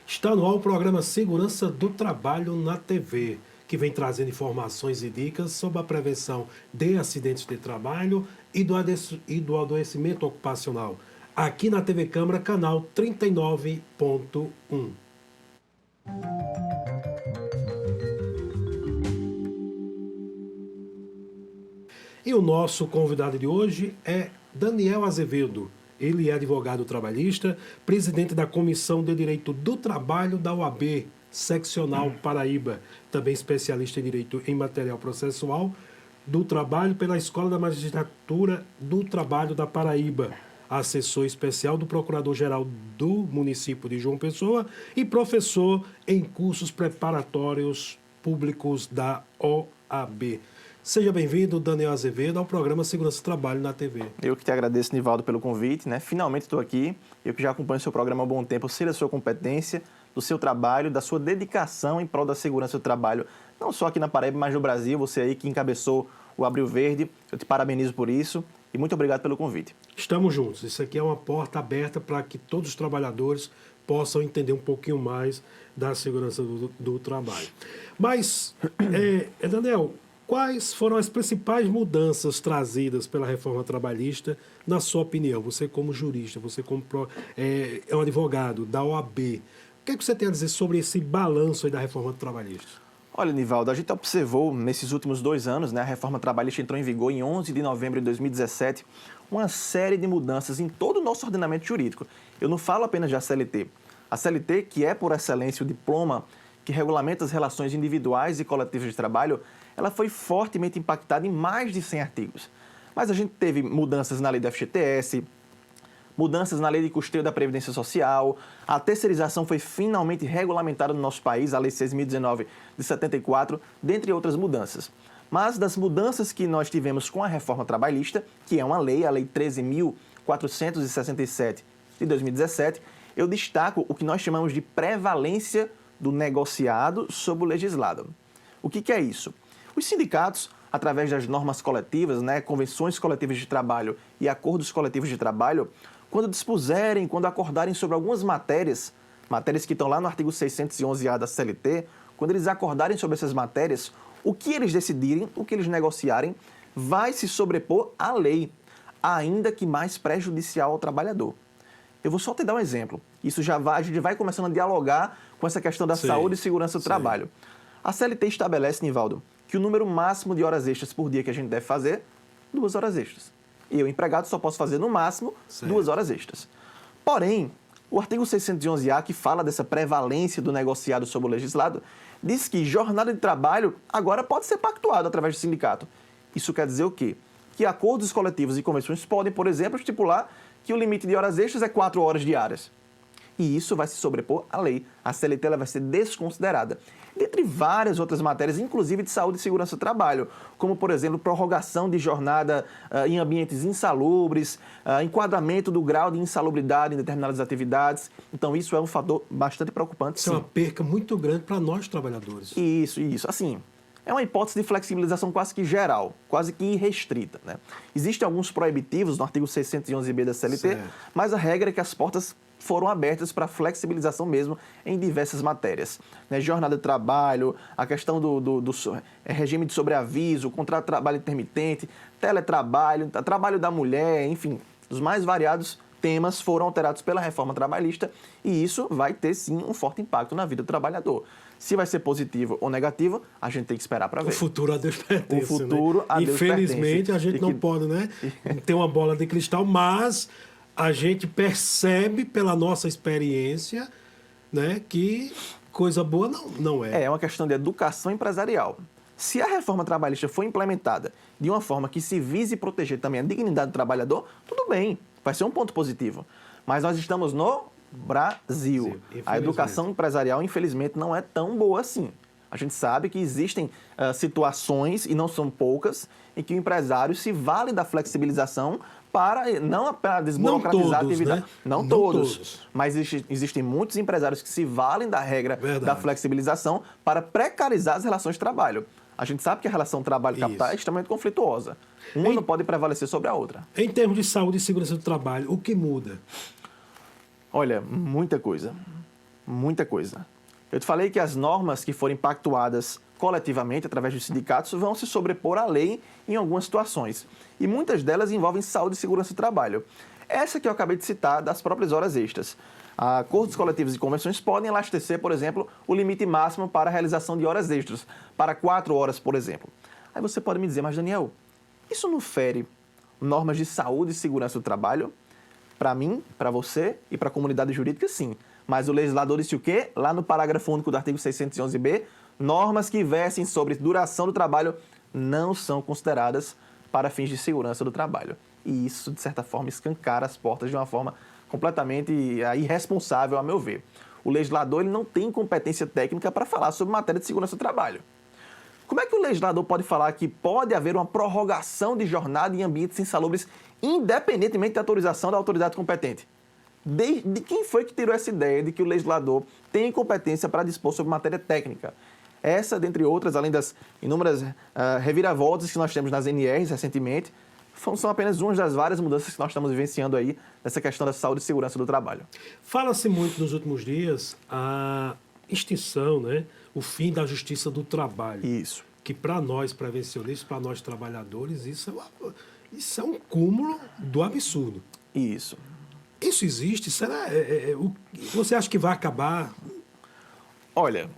Está no ar o programa Segurança do Trabalho na TV, que vem trazendo informações e dicas sobre a prevenção de acidentes de trabalho e do adoecimento ocupacional. Aqui na TV Câmara, canal 39.1. E o nosso convidado de hoje é Daniel Azevedo. Ele é advogado trabalhista, presidente da Comissão de Direito do Trabalho da OAB, Seccional Paraíba, também especialista em Direito em Material Processual do Trabalho pela Escola da Magistratura do Trabalho da Paraíba, assessor especial do Procurador-Geral do município de João Pessoa e professor em cursos preparatórios públicos da OAB. Seja bem-vindo, Daniel Azevedo, ao programa Segurança do Trabalho na TV. Eu que te agradeço, Nivaldo, pelo convite, né? Finalmente estou aqui. Eu que já acompanho o seu programa há bom tempo, sei da sua competência, do seu trabalho, da sua dedicação em prol da segurança do trabalho, não só aqui na Paraíba, mas no Brasil. Você aí que encabeçou o Abril Verde, eu te parabenizo por isso e muito obrigado pelo convite. Estamos juntos. Isso aqui é uma porta aberta para que todos os trabalhadores possam entender um pouquinho mais da segurança do trabalho. Mas, Daniel, quais foram as principais mudanças trazidas pela reforma trabalhista, na sua opinião? Você como jurista, você como é um advogado da OAB, o que é que você tem a dizer sobre esse balanço aí da reforma trabalhista? Olha, Nivaldo, a gente observou nesses últimos 2 anos, né, a reforma trabalhista entrou em vigor em 11 de novembro de 2017, uma série de mudanças em todo o nosso ordenamento jurídico. Eu não falo apenas da CLT. A CLT, que é por excelência o diploma que regulamenta as relações individuais e coletivas de trabalho, ela foi fortemente impactada em mais de 100 artigos. Mas a gente teve mudanças na lei do FGTS, mudanças na lei de custeio da Previdência Social, a terceirização foi finalmente regulamentada no nosso país, a lei 6.019 de 74, dentre outras mudanças. Mas das mudanças que nós tivemos com a reforma trabalhista, que é uma lei, a lei 13.467 de 2017, eu destaco o que nós chamamos de prevalência do negociado sobre o legislado. O que é isso? Os sindicatos, através das normas coletivas, né, convenções coletivas de trabalho e acordos coletivos de trabalho, quando dispuserem, quando acordarem sobre algumas matérias que estão lá no artigo 611-A da CLT, quando eles acordarem sobre essas matérias, o que eles decidirem, o que eles negociarem, vai se sobrepor à lei, ainda que mais prejudicial ao trabalhador. Eu vou só te dar um exemplo. A gente vai começando a dialogar com essa questão da saúde e segurança do trabalho. A CLT estabelece, Nivaldo, que o número máximo de horas extras por dia que a gente deve fazer, 2 horas extras. Eu, empregado, só posso fazer no máximo 2 horas extras. Porém, o artigo 611-A, que fala dessa prevalência do negociado sobre o legislado, diz que jornada de trabalho agora pode ser pactuada através do sindicato. Isso quer dizer o quê? Que acordos coletivos e convenções podem, por exemplo, estipular que o limite de horas extras é 4 horas diárias. E isso vai se sobrepor à lei. A CLT ela vai ser desconsiderada. Dentre várias outras matérias, inclusive de saúde e segurança do trabalho, como, por exemplo, prorrogação de jornada em ambientes insalubres, enquadramento do grau de insalubridade em determinadas atividades. Então, isso é um fator bastante preocupante. Isso é uma perca muito grande para nós, trabalhadores. Isso. Assim, é uma hipótese de flexibilização quase que geral, quase que irrestrita, né? Existem alguns proibitivos no artigo 611-B da CLT, mas a regra é que as portas foram abertas para flexibilização mesmo em diversas matérias, né? Jornada de trabalho, a questão do regime de sobreaviso, contrato de trabalho intermitente, teletrabalho, trabalho da mulher, enfim, os mais variados temas foram alterados pela reforma trabalhista e isso vai ter sim um forte impacto na vida do trabalhador. Se vai ser positivo ou negativo, a gente tem que esperar para ver. O futuro a Deus pertence. O futuro a Deus pertence. Infelizmente, a gente não pode, né, ter uma bola de cristal, mas a gente percebe pela nossa experiência, né, que coisa boa não é. É uma questão de educação empresarial. Se a reforma trabalhista for implementada de uma forma que se vise proteger também a dignidade do trabalhador, tudo bem, vai ser um ponto positivo. Mas nós estamos no Brasil. A educação empresarial, infelizmente, não é tão boa assim. A gente sabe que existem situações, e não são poucas, em que o empresário se vale da flexibilização para não para desburocratizar a atividade. Né? Não todos. Mas existem muitos empresários que se valem da regra da flexibilização para precarizar as relações de trabalho. A gente sabe que a relação trabalho-capital é extremamente conflituosa. Uma não pode prevalecer sobre a outra. Em termos de saúde e segurança do trabalho, o que muda? Olha, muita coisa. Muita coisa. Eu te falei que as normas que forem pactuadas coletivamente através dos sindicatos vão se sobrepor à lei em algumas situações. E muitas delas envolvem saúde e segurança do trabalho. Essa que eu acabei de citar das próprias horas extras. Acordos coletivos e convenções podem elastecer, por exemplo, o limite máximo para a realização de horas extras, para 4 horas, por exemplo. Aí você pode me dizer, mas Daniel, isso não fere normas de saúde e segurança do trabalho? Para mim, para você e para a comunidade jurídica, sim. Mas o legislador disse o quê? Lá no parágrafo único do artigo 611b, normas que versem sobre duração do trabalho não são consideradas para fins de segurança do trabalho. E isso, de certa forma, escancara as portas de uma forma completamente irresponsável, a meu ver. O legislador ele não tem competência técnica para falar sobre matéria de segurança do trabalho. Como é que o legislador pode falar que pode haver uma prorrogação de jornada em ambientes insalubres, independentemente da autorização da autoridade competente? De quem foi que tirou essa ideia de que o legislador tem competência para dispor sobre matéria técnica? Essa, dentre outras, além das inúmeras reviravoltas que nós temos nas NRs recentemente, são apenas umas das várias mudanças que nós estamos vivenciando aí nessa questão da saúde e segurança do trabalho. Fala-se muito nos últimos dias a extinção, né, o fim da justiça do trabalho. Isso. Que para nós prevencionistas, para nós trabalhadores, isso é um cúmulo do absurdo. Isso. Isso existe? Será? Você acha que vai acabar? Olha,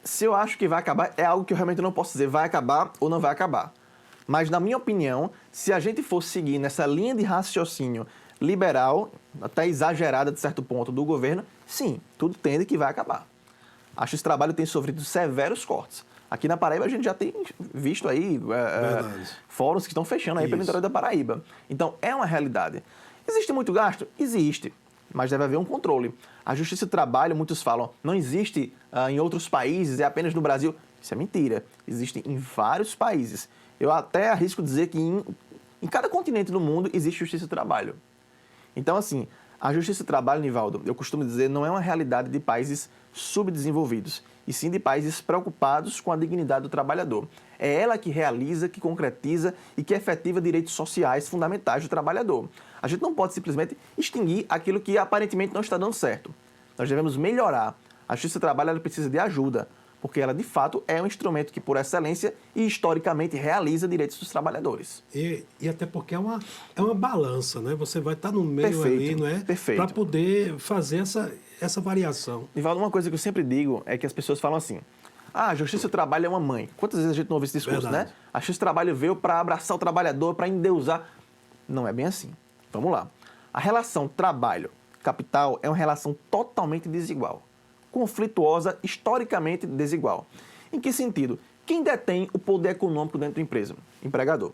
se eu acho que vai acabar, é algo que eu realmente não posso dizer, vai acabar ou não vai acabar. Mas, na minha opinião, se a gente for seguir nessa linha de raciocínio liberal, até exagerada de certo ponto, do governo, sim, tudo tende que vai acabar. A Justiça do Trabalho tem sofrido severos cortes. Aqui na Paraíba a gente já tem visto aí fóruns que estão fechando aí pelo interior da Paraíba. Então, é uma realidade. Existe muito gasto? Existe. Mas deve haver um controle. A Justiça do Trabalho, muitos falam, não existe em outros países, é apenas no Brasil. Isso é mentira. Existe em vários países. Eu até arrisco dizer que em cada continente do mundo existe Justiça do Trabalho. Então, assim, a Justiça do Trabalho, Nivaldo, eu costumo dizer, não é uma realidade de países subdesenvolvidos, e sim de países preocupados com a dignidade do trabalhador. É ela que realiza, que concretiza e que efetiva direitos sociais fundamentais do trabalhador. A gente não pode simplesmente extinguir aquilo que aparentemente não está dando certo. Nós devemos melhorar. A Justiça do Trabalho ela precisa de ajuda, porque ela, de fato, é um instrumento que, por excelência e historicamente, realiza direitos dos trabalhadores. E até porque é uma balança, né? Você vai estar no meio Perfeito, ali, não é? perfeito. Para poder fazer essa variação. Nivaldo, uma coisa que eu sempre digo é que as pessoas falam assim, a Justiça do Trabalho é uma mãe. Quantas vezes a gente não ouve esse discurso, Verdade. né? A Justiça do Trabalho veio para abraçar o trabalhador, para endeusar. Não é bem assim. Vamos lá. A relação trabalho-capital é uma relação totalmente desigual. Conflituosa, historicamente desigual. Em que sentido? Quem detém o poder econômico dentro da empresa? Empregador.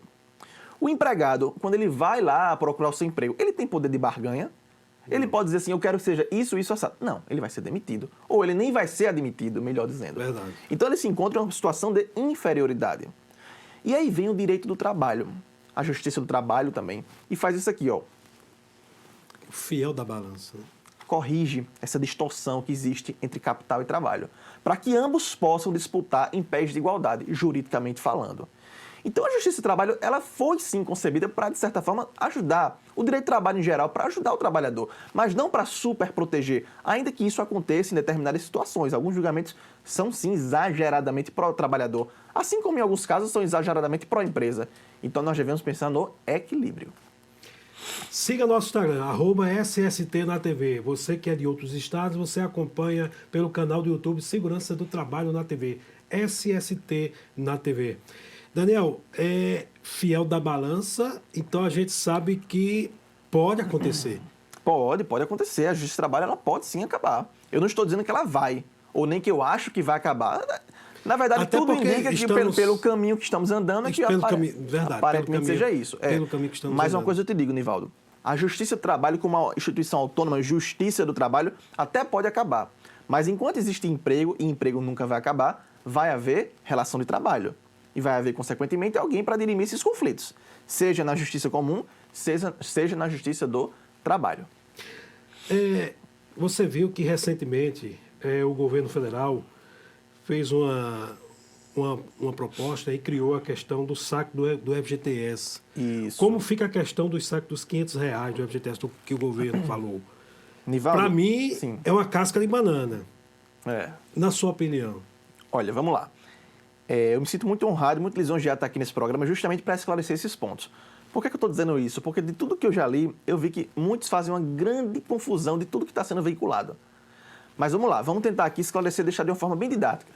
O empregado, quando ele vai lá procurar o seu emprego, ele tem poder de barganha? Ele pode dizer assim, eu quero que seja isso, isso, assado. Não, ele vai ser demitido. Ou ele nem vai ser admitido, melhor dizendo. Verdade. Então ele se encontra em uma situação de inferioridade. E aí vem o direito do trabalho, a justiça do trabalho também, e faz isso aqui, ó. O fiel da balança. Corrige essa distorção que existe entre capital e trabalho, para que ambos possam disputar em pés de igualdade, juridicamente falando. Então a Justiça do Trabalho, ela foi sim concebida para, de certa forma, ajudar o direito do trabalho em geral, para ajudar o trabalhador, mas não para super proteger, ainda que isso aconteça em determinadas situações. Alguns julgamentos são sim exageradamente pró-trabalhador, assim como em alguns casos são exageradamente pró-empresa. Então nós devemos pensar no equilíbrio. Siga nosso Instagram, @SST na TV. Você que é de outros estados, você acompanha pelo canal do YouTube Segurança do Trabalho na TV, SST na TV. Daniel, é fiel da balança, então a gente sabe que pode acontecer. Pode acontecer. A Justiça do Trabalho ela pode sim acabar. Eu não estou dizendo que ela vai, ou nem que eu acho que vai acabar. Na verdade, Até tudo porque indica que pelo caminho que estamos andando é que aparentemente seja isso. Pelo caminho que estamos Mas andando. uma coisa eu te digo, Nivaldo. A Justiça do Trabalho, como uma instituição autônoma, Justiça do Trabalho, até pode acabar. Mas enquanto existe emprego, e emprego nunca vai acabar, vai haver relação de trabalho. E vai haver, consequentemente, alguém para dirimir esses conflitos. Seja na Justiça comum, seja na Justiça do Trabalho. Você viu que recentemente o governo federal fez uma proposta e criou a questão do saque do FGTS. Isso. Como fica a questão do saque dos R$500 do FGTS, do que o governo falou? Nivaldo, Para mim, sim. é uma casca de banana. É. Na sua opinião. Olha, vamos lá. Eu me sinto muito honrado, muito lisonjeado de estar aqui nesse programa justamente para esclarecer esses pontos. Por que eu estou dizendo isso? Porque de tudo que eu já li, eu vi que muitos fazem uma grande confusão de tudo que está sendo veiculado. Mas vamos lá, vamos tentar aqui esclarecer e deixar de uma forma bem didática.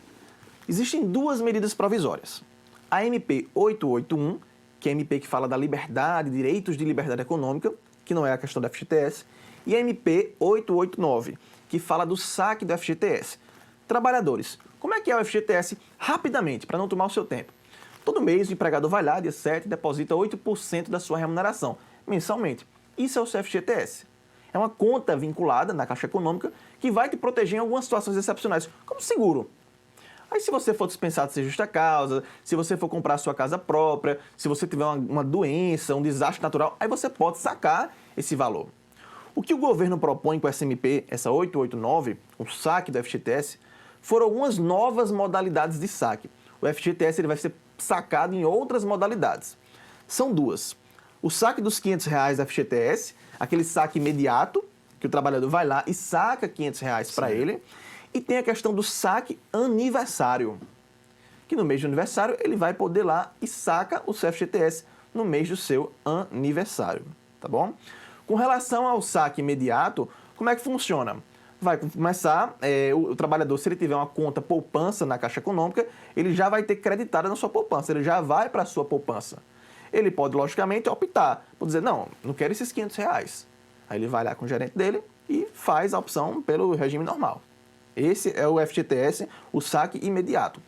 Existem duas medidas provisórias. A MP 881, que é a MP que fala da liberdade, direitos de liberdade econômica, que não é a questão da FGTS, e a MP 889, que fala do saque do FGTS. Trabalhadores, como é que é o FGTS? Rapidamente, para não tomar o seu tempo. Todo mês o empregador vai lá, dia 7, deposita 8% da sua remuneração, mensalmente. Isso é o seu FGTS. É uma conta vinculada na Caixa Econômica que vai te proteger em algumas situações excepcionais, como seguro. Aí se você for dispensado sem justa causa, se você for comprar a sua casa própria, se você tiver uma doença, um desastre natural, aí você pode sacar esse valor. O que o governo propõe com essa MP, essa 889, o saque do FGTS, foram algumas novas modalidades de saque. O FGTS ele vai ser sacado em outras modalidades. São duas. O saque dos R$500 da FGTS, aquele saque imediato, que o trabalhador vai lá e saca R$500 para ele. E tem a questão do saque aniversário, que no mês de aniversário ele vai poder lá e saca o seu FGTS no mês do seu aniversário, tá bom? Com relação ao saque imediato, como é que funciona? Vai começar, o trabalhador, se ele tiver uma conta poupança na Caixa Econômica, ele já vai ter creditada na sua poupança, ele já vai para a sua poupança. Ele pode, logicamente, optar por dizer, não quero esses R$500. Aí ele vai lá com o gerente dele e faz a opção pelo regime normal. Esse é o FGTS, o saque imediato.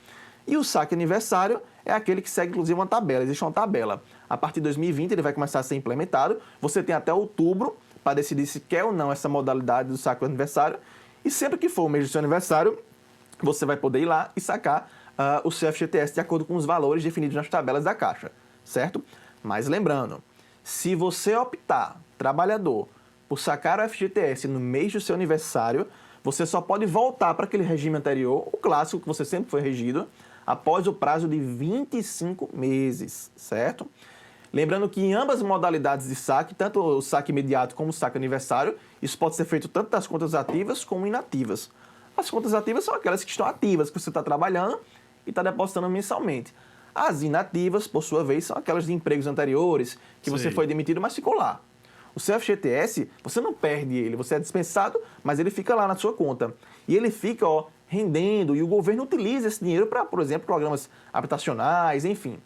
E o saque aniversário é aquele que segue, inclusive, uma tabela. Existe uma tabela. A partir de 2020 ele vai começar a ser implementado. Você tem até outubro para decidir se quer ou não essa modalidade do saque aniversário. E sempre que for o mês do seu aniversário, você vai poder ir lá e sacar o seu FGTS de acordo com os valores definidos nas tabelas da Caixa, certo? Mas lembrando, se você optar, trabalhador, por sacar o FGTS no mês do seu aniversário, você só pode voltar para aquele regime anterior, o clássico que você sempre foi regido, após o prazo de 25 meses, certo? Lembrando que em ambas modalidades de saque, tanto o saque imediato como o saque aniversário, isso pode ser feito tanto das contas ativas como inativas. As contas ativas são aquelas que estão ativas, que você está trabalhando e está depositando mensalmente. As inativas, por sua vez, são aquelas de empregos anteriores, que você foi demitido, mas ficou lá. O seu FGTS, você não perde ele, você é dispensado, mas ele fica lá na sua conta. E ele fica rendendo, e o governo utiliza esse dinheiro para, por exemplo, programas habitacionais, enfim.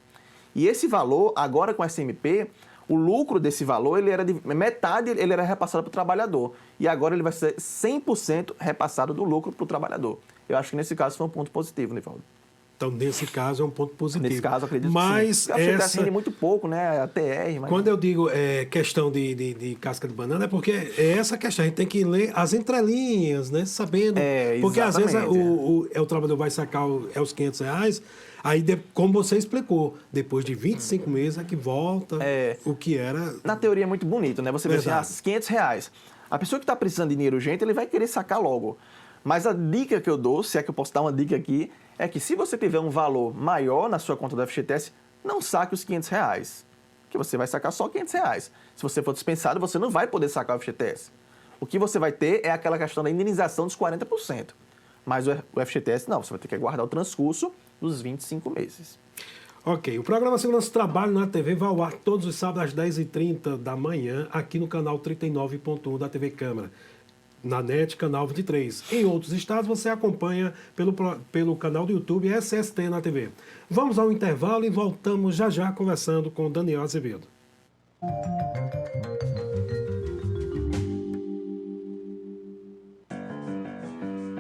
E esse valor, agora com a SMP, o lucro desse valor, ele era de metade ele era repassado para o trabalhador. E agora ele vai ser 100% repassado do lucro para o trabalhador. Eu acho que nesse caso foi um ponto positivo, Nivaldo. Então, nesse caso, é um ponto positivo. Nesse caso, acredito mas que sim. Eu acho que rende muito pouco, né? A TR. Mas... Quando eu digo questão de casca de banana, é porque é essa questão. A gente tem que ler as entrelinhas, né? Sabendo. Porque às vezes o trabalhador vai sacar os R$500, aí, como você explicou, depois de 25 meses é que volta o que era... Na teoria é muito bonito, né? Você vê assim, R$500. A pessoa que está precisando de dinheiro urgente, ele vai querer sacar logo. Mas a dica que eu dou, se é que eu posso dar uma dica aqui, é que se você tiver um valor maior na sua conta do FGTS, não saque os R$500, que você vai sacar só R$500. Se você for dispensado, você não vai poder sacar o FGTS. O que você vai ter é aquela questão da indenização dos 40%. Mas o FGTS não, você vai ter que aguardar o transcurso dos 25 meses. Ok, o programa Segurança do Trabalho na TV vai ao ar todos os sábados às 10h30 da manhã, aqui no canal 39.1 da TV Câmara. Na NET, canal 23. Em outros estados, você acompanha pelo canal do YouTube SST na TV. Vamos ao intervalo e voltamos já já conversando com Daniel Azevedo.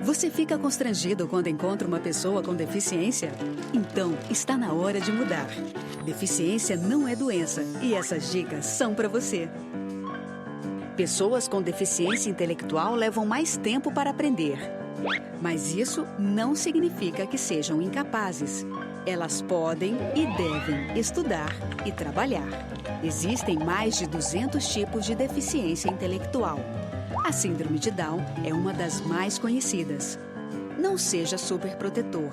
Você fica constrangido quando encontra uma pessoa com deficiência? Então, está na hora de mudar. Deficiência não é doença e essas dicas são para você. Pessoas com deficiência intelectual levam mais tempo para aprender. Mas isso não significa que sejam incapazes. Elas podem e devem estudar e trabalhar. Existem mais de 200 tipos de deficiência intelectual. A síndrome de Down é uma das mais conhecidas. Não seja superprotetor.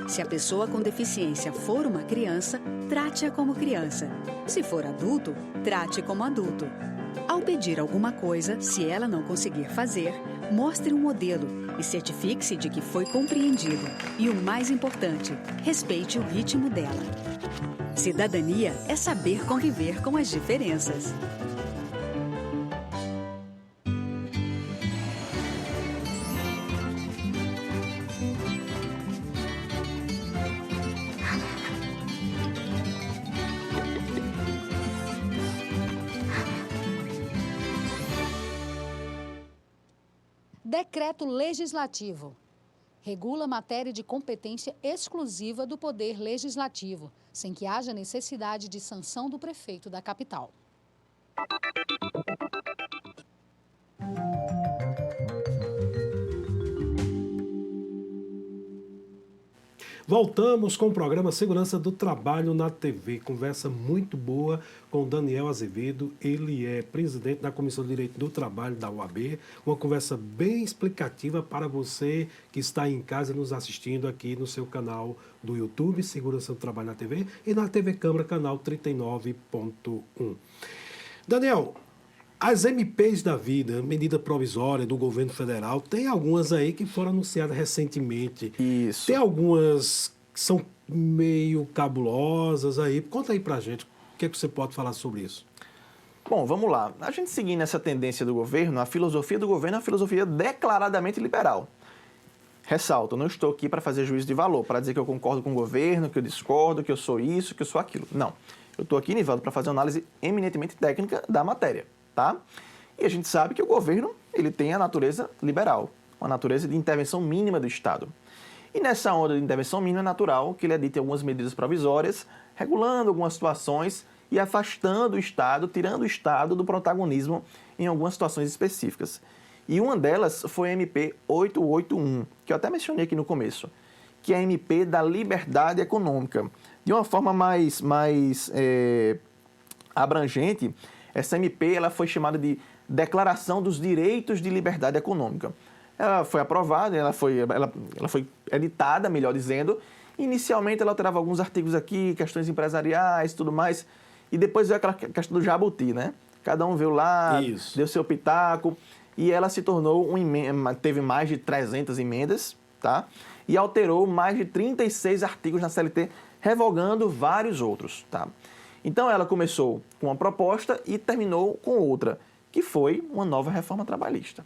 Se a pessoa com deficiência for uma criança, trate-a como criança. Se for adulto, trate como adulto. Ao pedir alguma coisa, se ela não conseguir fazer, mostre um modelo e certifique-se de que foi compreendido. E o mais importante, respeite o ritmo dela. Cidadania é saber conviver com as diferenças. Decreto legislativo. Regula matéria de competência exclusiva do Poder Legislativo, sem que haja necessidade de sanção do prefeito da capital. Voltamos com o programa Segurança do Trabalho na TV. Conversa muito boa com o Daniel Azevedo. Ele é presidente da Comissão de Direito do Trabalho da OAB. Uma conversa bem explicativa para você que está em casa nos assistindo aqui no seu canal do YouTube, Segurança do Trabalho na TV, e na TV Câmara, canal 39.1. Daniel, as MPs da vida, medida provisória do governo federal, tem algumas aí que foram anunciadas recentemente. Isso. Tem algumas que são meio cabulosas aí. Conta aí pra gente, o que é que você pode falar sobre isso? Bom, vamos lá. A gente seguindo essa tendência do governo, a filosofia do governo é uma filosofia declaradamente liberal. Ressalto, não estou aqui para fazer juízo de valor, para dizer que eu concordo com o governo, que eu discordo, que eu sou isso, que eu sou aquilo. Não. Eu estou aqui, Nivaldo, para fazer uma análise eminentemente técnica da matéria. Tá? E a gente sabe que o governo ele tem a natureza liberal, uma natureza de intervenção mínima do Estado. E nessa onda de intervenção mínima é natural que ele edite algumas medidas provisórias, regulando algumas situações e afastando o Estado, tirando o Estado do protagonismo em algumas situações específicas. E uma delas foi a MP 881, que eu até mencionei aqui no começo, que é a MP da liberdade econômica. De uma forma mais abrangente, essa MP ela foi chamada de Declaração dos Direitos de Liberdade Econômica. Ela foi aprovada, ela foi editada, melhor dizendo. Inicialmente ela alterava alguns artigos aqui, questões empresariais e tudo mais. E depois veio aquela questão do jabuti, né? Cada um veio lá, Isso. deu seu pitaco. E ela se tornou teve mais de 300 emendas, tá? E alterou mais de 36 artigos na CLT, revogando vários outros, tá? Então, ela começou com uma proposta e terminou com outra, que foi uma nova reforma trabalhista.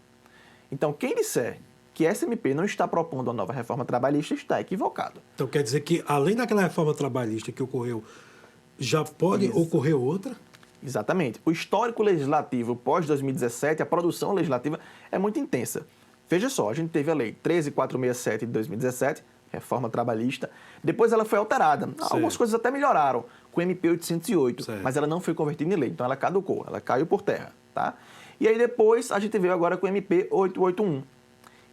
Então, quem disser que essa MP não está propondo uma nova reforma trabalhista está equivocado. Então quer dizer que, além daquela reforma trabalhista que ocorreu, já pode ocorrer outra? Exatamente. O histórico legislativo pós-2017, a produção legislativa é muito intensa. Veja só, a gente teve a Lei 13.467 de 2017, reforma trabalhista. Depois ela foi alterada. Certo. Algumas coisas até melhoraram com o MP 808, certo, mas ela não foi convertida em lei, então ela caducou, ela caiu por terra, tá? E aí depois a gente veio agora com o MP 881.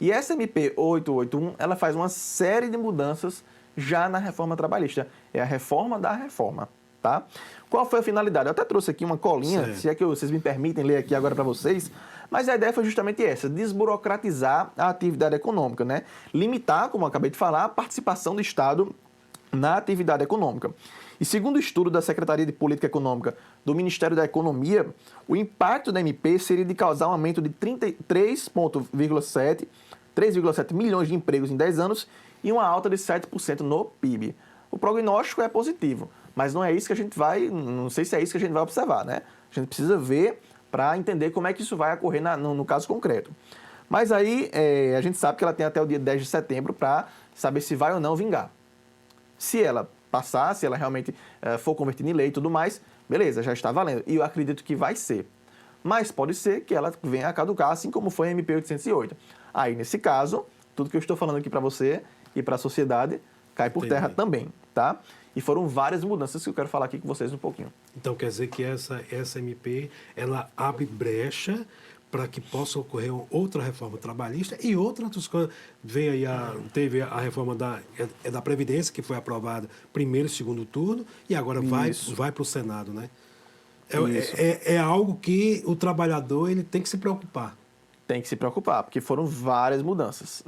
E essa MP 881, ela faz uma série de mudanças já na reforma trabalhista. É a reforma da reforma, tá? Qual foi a finalidade? Eu até trouxe aqui uma colinha, certo, se é que vocês me permitem ler aqui agora para vocês, mas a ideia foi justamente essa, desburocratizar a atividade econômica, né? Limitar, como eu acabei de falar, a participação do Estado na atividade econômica. E segundo o estudo da Secretaria de Política Econômica do Ministério da Economia, o impacto da MP seria de causar um aumento de 3,7 milhões de empregos em 10 anos e uma alta de 7% no PIB. O prognóstico é positivo, mas não é isso que a gente não sei se é isso que a gente vai observar, né? A gente precisa ver para entender como é que isso vai ocorrer no caso concreto. Mas aí a gente sabe que ela tem até o dia 10 de setembro para saber se vai ou não vingar. Se ela passar, se ela realmente for convertida em lei e tudo mais, beleza, já está valendo. E eu acredito que vai ser. Mas pode ser que ela venha a caducar, assim como foi a MP 808. Aí, nesse caso, tudo que eu estou falando aqui para você e para a sociedade cai por terra também, tá? E foram várias mudanças que eu quero falar aqui com vocês um pouquinho. Então quer dizer que essa MP, ela abre brecha para que possa ocorrer outra reforma trabalhista e outras coisas. Vem aí teve a reforma da Previdência, que foi aprovada primeiro e segundo turno, e agora vai para o Senado, né? É algo que o trabalhador ele tem que se preocupar. Tem que se preocupar, porque foram várias mudanças.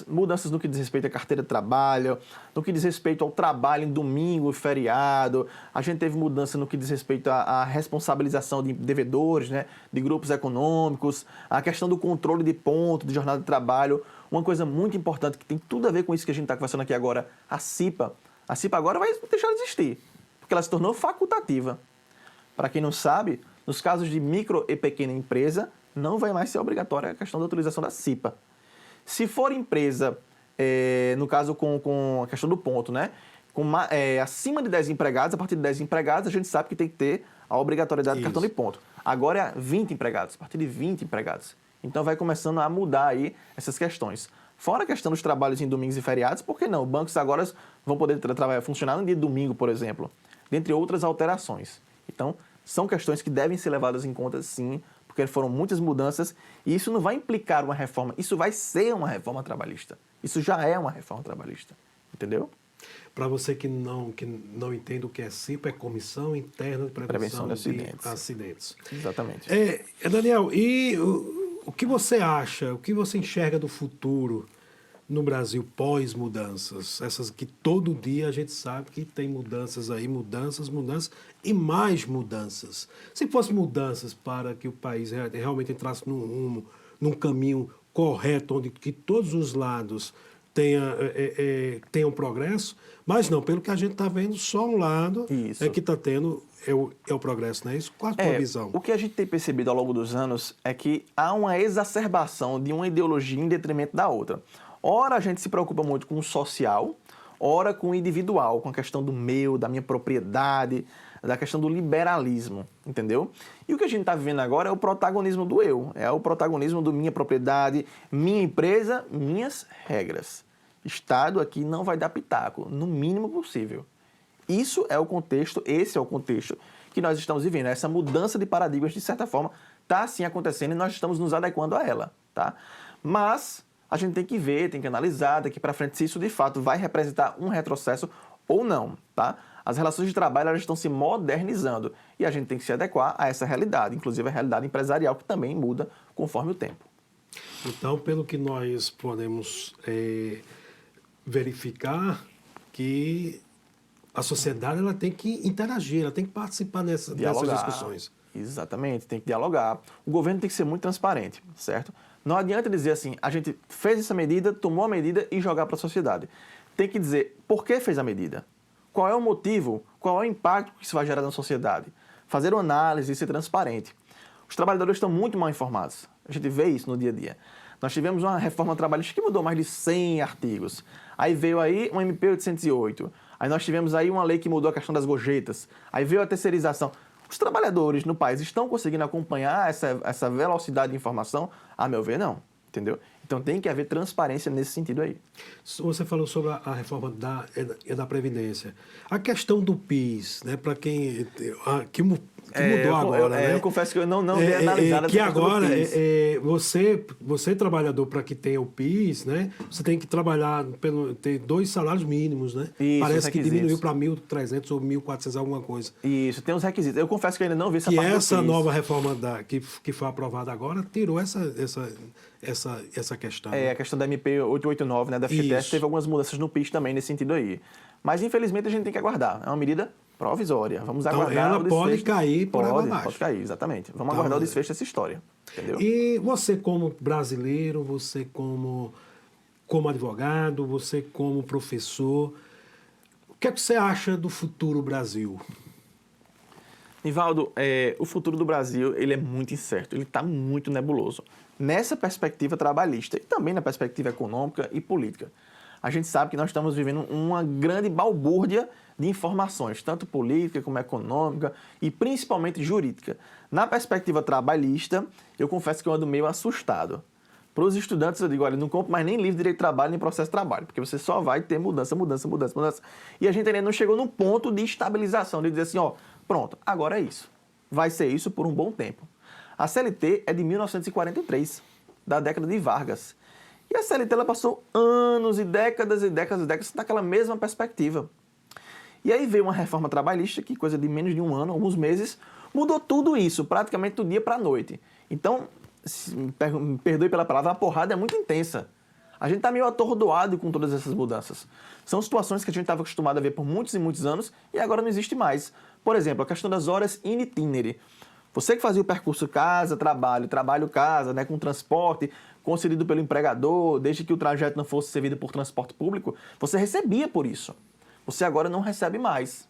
Mudanças no que diz respeito à carteira de trabalho, no que diz respeito ao trabalho em domingo, feriado. A gente teve mudança no que diz respeito à responsabilização de devedores, né, de grupos econômicos, a questão do controle de ponto, de jornada de trabalho. Uma coisa muito importante que tem tudo a ver com isso que a gente está conversando aqui agora, a CIPA. A CIPA agora vai deixar de existir, porque ela se tornou facultativa. Para quem não sabe, nos casos de micro e pequena empresa, não vai mais ser obrigatória a questão da utilização da CIPA. Se for empresa, no caso com a questão do ponto, né? Acima de 10 empregados, a partir de 10 empregados, a gente sabe que tem que ter a obrigatoriedade do cartão de ponto. Agora é 20 empregados, a partir de 20 empregados. Então vai começando a mudar aí essas questões. Fora a questão dos trabalhos em domingos e feriados, por que não? Bancos agora vão poder funcionar no dia de domingo, por exemplo, dentre outras alterações. Então, são questões que devem ser levadas em conta, sim, porque foram muitas mudanças e isso não vai implicar uma reforma, isso vai ser uma reforma trabalhista. Isso já é uma reforma trabalhista, entendeu? Para você que não entende o que é CIPA, é Comissão Interna de Prevenção de Acidentes. Exatamente. Daniel, e o que você acha, o que você enxerga do futuro no Brasil pós-mudanças? Essas que todo dia a gente sabe que tem mudanças aí, mudanças e mais mudanças. Se fosse mudanças para que o país realmente entrasse num caminho correto, onde que todos os lados tenham progresso, mas não, pelo que a gente está vendo, só um lado que está tendo o progresso, não é isso? Qual a tua visão? O que a gente tem percebido ao longo dos anos é que há uma exacerbação de uma ideologia em detrimento da outra. Ora a gente se preocupa muito com o social, ora com o individual, com a questão do meu, da minha propriedade, da questão do liberalismo, entendeu? E o que a gente está vivendo agora é o protagonismo do eu, é o protagonismo do minha propriedade, minha empresa, minhas regras. Estado aqui não vai dar pitaco, no mínimo possível. Esse é o contexto que nós estamos vivendo. Essa mudança de paradigmas, de certa forma, está sim acontecendo e nós estamos nos adequando a ela, tá? Mas a gente tem que ver, tem que analisar daqui para frente se isso de fato vai representar um retrocesso ou não, tá? As relações de trabalho elas estão se modernizando e a gente tem que se adequar a essa realidade, inclusive a realidade empresarial que também muda conforme o tempo. Então, pelo que nós podemos verificar, que a sociedade ela tem que interagir, ela tem que participar dessas discussões. Exatamente, tem que dialogar. O governo tem que ser muito transparente, certo? Não adianta dizer assim, a gente fez essa medida, tomou a medida e jogar para a sociedade. Tem que dizer por que fez a medida, qual é o motivo, qual é o impacto que isso vai gerar na sociedade. Fazer uma análise e ser transparente. Os trabalhadores estão muito mal informados. A gente vê isso no dia a dia. Nós tivemos uma reforma trabalhista que mudou mais de 100 artigos. Aí veio aí um MP 808. Aí nós tivemos aí uma lei que mudou a questão das gorjetas. Aí veio a terceirização. Os trabalhadores no país estão conseguindo acompanhar essa velocidade de informação? A meu ver, não. Entendeu? Então tem que haver transparência nesse sentido aí. Você falou sobre a reforma da Previdência. A questão do PIS, né, para quem... que mudou agora, né? Eu confesso que eu não vi analisado que agora, você trabalhador, para que tenha o PIS, né, você tem que trabalhar ter 2 salários mínimos, né? Isso, parece que diminuiu para 1.300 ou 1.400, alguma coisa. Isso, tem uns requisitos. Eu confesso que eu ainda não vi essa parte do PIS. E essa nova reforma que foi aprovada agora tirou essa questão. A questão da MP 889, né, da FGTS, teve algumas mudanças no PIS também nesse sentido aí. Mas, infelizmente, a gente tem que aguardar. É uma medida provisória. Vamos aguardar ela o desfecho. Pode cair por água abaixo. Pode cair, exatamente. Vamos aguardar o desfecho dessa história. Entendeu? E você como brasileiro, você como advogado, você como professor, o que é que você acha do futuro Brasil? Nivaldo, o futuro do Brasil ele é muito incerto, ele está muito nebuloso. Nessa perspectiva trabalhista e também na perspectiva econômica e política. A gente sabe que nós estamos vivendo uma grande balbúrdia de informações, tanto política como econômica e principalmente jurídica. Na perspectiva trabalhista, eu confesso que eu ando meio assustado. Para os estudantes, eu digo, olha, não compro mais nem livro de direito de trabalho, nem processo de trabalho, porque você só vai ter mudança. E a gente ainda não chegou num ponto de estabilização, de dizer assim, ó, pronto, agora é isso. Vai ser isso por um bom tempo. A CLT é de 1943, da década de Vargas. E a CLT ela passou anos e décadas naquela mesma perspectiva. E aí veio uma reforma trabalhista que, coisa de menos de um ano, alguns meses, mudou tudo isso, praticamente do dia para a noite. Então, me perdoe pela palavra, a porrada é muito intensa. A gente está meio atordoado com todas essas mudanças. São situações que a gente estava acostumado a ver por muitos e muitos anos e agora não existe mais. Por exemplo, a questão das horas in itinere. Você que fazia o percurso casa, trabalho, trabalho-casa, né, com transporte, concedido pelo empregador, desde que o trajeto não fosse servido por transporte público, você recebia por isso. Você agora não recebe mais.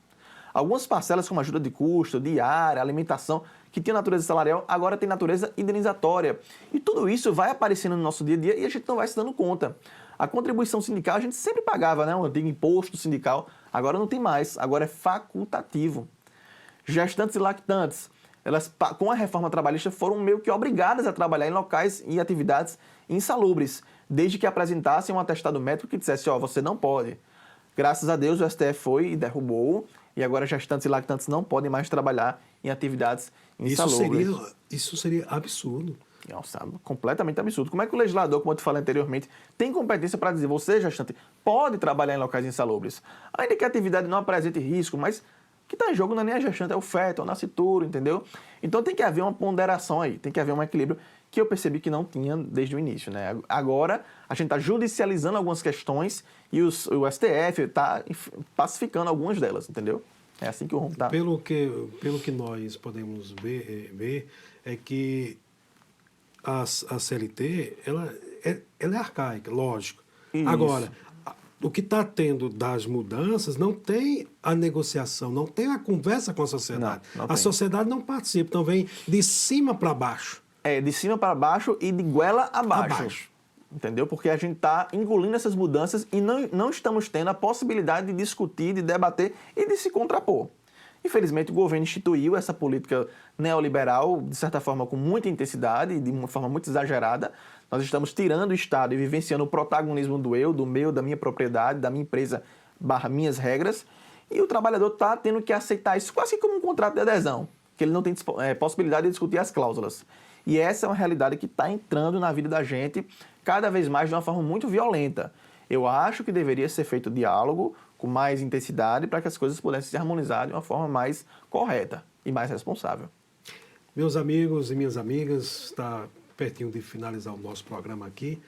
Algumas parcelas, como ajuda de custo, diária, alimentação, que tinha natureza salarial, agora tem natureza indenizatória. E tudo isso vai aparecendo no nosso dia a dia e a gente não vai se dando conta. A contribuição sindical a gente sempre pagava, né? O antigo imposto sindical, agora não tem mais, agora é facultativo. Gestantes e lactantes, elas, com a reforma trabalhista, foram meio que obrigadas a trabalhar em locais e atividades insalubres, desde que apresentassem um atestado médico que dissesse, ó, você não pode. Graças a Deus o STF foi e derrubou, e agora gestantes e lactantes não podem mais trabalhar em atividades insalubres. Isso seria absurdo. Nossa, completamente absurdo. Como é que o legislador, como eu te falei anteriormente, tem competência para dizer, você, gestante, pode trabalhar em locais insalubres? Ainda que a atividade não apresente risco, mas o que está em jogo não é nem a gestante, é o feto, é o nascituro, entendeu? Então tem que haver uma ponderação aí, tem que haver um equilíbrio que eu percebi que não tinha desde o início, né? Agora, a gente está judicializando algumas questões e o STF está pacificando algumas delas, entendeu? É assim que o rumo está. Pelo que nós podemos ver é que a CLT, ela é arcaica, lógico. Isso. Agora, o que está tendo das mudanças não tem a negociação, não tem a conversa com a sociedade. Não a tem. sociedade não participa, então vem de cima para baixo. É, de cima para baixo e de goela abaixo. Entendeu? Porque a gente está engolindo essas mudanças e não estamos tendo a possibilidade de discutir, de debater e de se contrapor. Infelizmente, o governo instituiu essa política neoliberal, de certa forma, com muita intensidade e de uma forma muito exagerada. Nós estamos tirando o Estado e vivenciando o protagonismo do eu, do meu, da minha propriedade, da minha empresa, minhas regras. E o trabalhador está tendo que aceitar isso quase como um contrato de adesão, que ele não tem possibilidade de discutir as cláusulas. E essa é uma realidade que está entrando na vida da gente cada vez mais de uma forma muito violenta. Eu acho que deveria ser feito diálogo com mais intensidade para que as coisas pudessem se harmonizar de uma forma mais correta e mais responsável. Meus amigos e minhas amigas, está pertinho de finalizar o nosso programa aqui.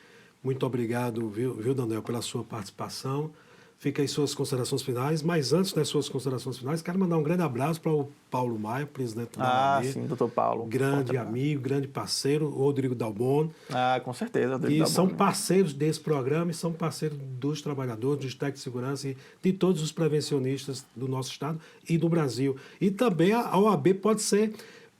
Muito obrigado, viu, Daniel, pela sua participação. Fica aí suas considerações finais, mas antes das suas considerações finais, quero mandar um grande abraço para o Paulo Maia, presidente da OAB. Sim, doutor Paulo. Grande amigo, grande parceiro, o Rodrigo Dalbon. Com certeza, Rodrigo E Dalbon. são parceiros desse programa e são parceiros dos trabalhadores, dos técnicos de segurança e de todos os prevencionistas do nosso estado e do Brasil. E também a OAB pode ser,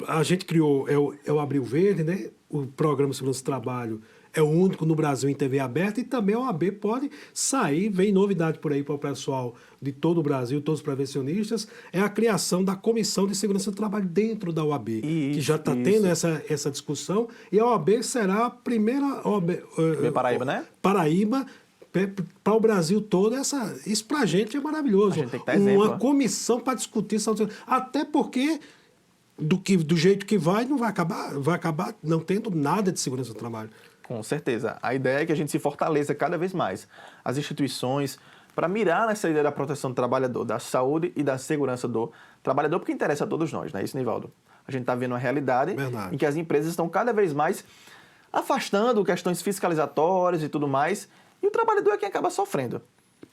a gente criou, é o Abril Verde, né? O Programa de Segurança do Trabalho é o único no Brasil em TV aberta e também a OAB pode sair, vem novidade por aí para o pessoal de todo o Brasil, todos os prevencionistas, é a criação da Comissão de Segurança do Trabalho dentro da OAB, que já está tendo essa discussão, e a OAB será a primeira OAB, Paraíba, né? Paraíba, para o Brasil todo, isso para a gente é maravilhoso. A gente tem que dar exemplo. Uma comissão para discutir, até porque do jeito que vai acabar não tendo nada de segurança do trabalho. Com certeza. A ideia é que a gente se fortaleça cada vez mais. As instituições, para mirar nessa ideia da proteção do trabalhador, da saúde e da segurança do trabalhador, porque interessa a todos nós, não é isso, Nivaldo? A gente está vendo uma realidade em que as empresas estão cada vez mais afastando questões fiscalizatórias e tudo mais, e o trabalhador é quem acaba sofrendo.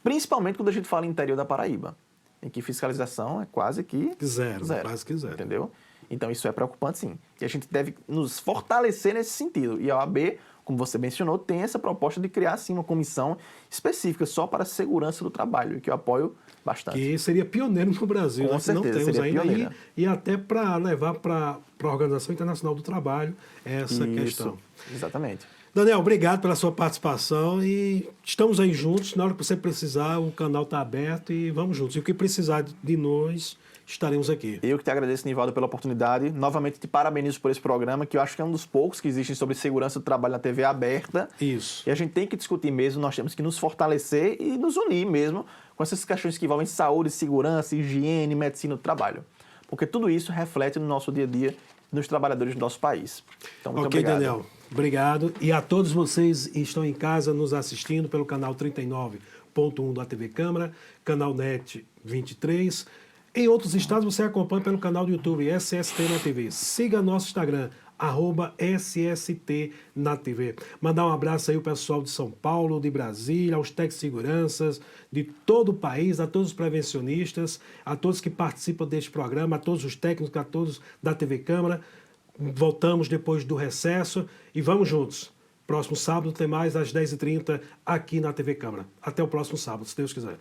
Principalmente quando a gente fala em interior da Paraíba, em que fiscalização é quase que zero. Quase que zero. Entendeu? Então isso é preocupante, sim. E a gente deve nos fortalecer nesse sentido. E a OAB, como você mencionou, tem essa proposta de criar, sim, uma comissão específica só para a segurança do trabalho, que eu apoio bastante. Que seria pioneiro no Brasil, Com né? certeza, Não temos seria ainda e até para levar para a Organização Internacional do Trabalho essa questão. Exatamente. Daniel, obrigado pela sua participação e estamos aí juntos. Na hora que você precisar, o canal está aberto e vamos juntos. E o que precisar de nós, estaremos aqui. Eu que te agradeço, Nivaldo, pela oportunidade. Novamente te parabenizo por esse programa, que eu acho que é um dos poucos que existem sobre segurança do trabalho na TV aberta. Isso. E a gente tem que discutir mesmo, nós temos que nos fortalecer e nos unir mesmo com essas questões que envolvem saúde, segurança, higiene, medicina do trabalho. Porque tudo isso reflete no nosso dia a dia, nos trabalhadores do nosso país. Então, muito obrigado. Daniel. Obrigado. E a todos vocês que estão em casa nos assistindo pelo canal 39.1 da TV Câmara, canal NET 23. Em outros estados você acompanha pelo canal do YouTube SST na TV. Siga nosso Instagram, @SST na TV. Mandar um abraço aí ao pessoal de São Paulo, de Brasília, aos tec-seguranças, de todo o país, a todos os prevencionistas, a todos que participam deste programa, a todos os técnicos, a todos da TV Câmara. Voltamos depois do recesso e vamos juntos. Próximo sábado tem mais às 10h30 aqui na TV Câmara. Até o próximo sábado, se Deus quiser.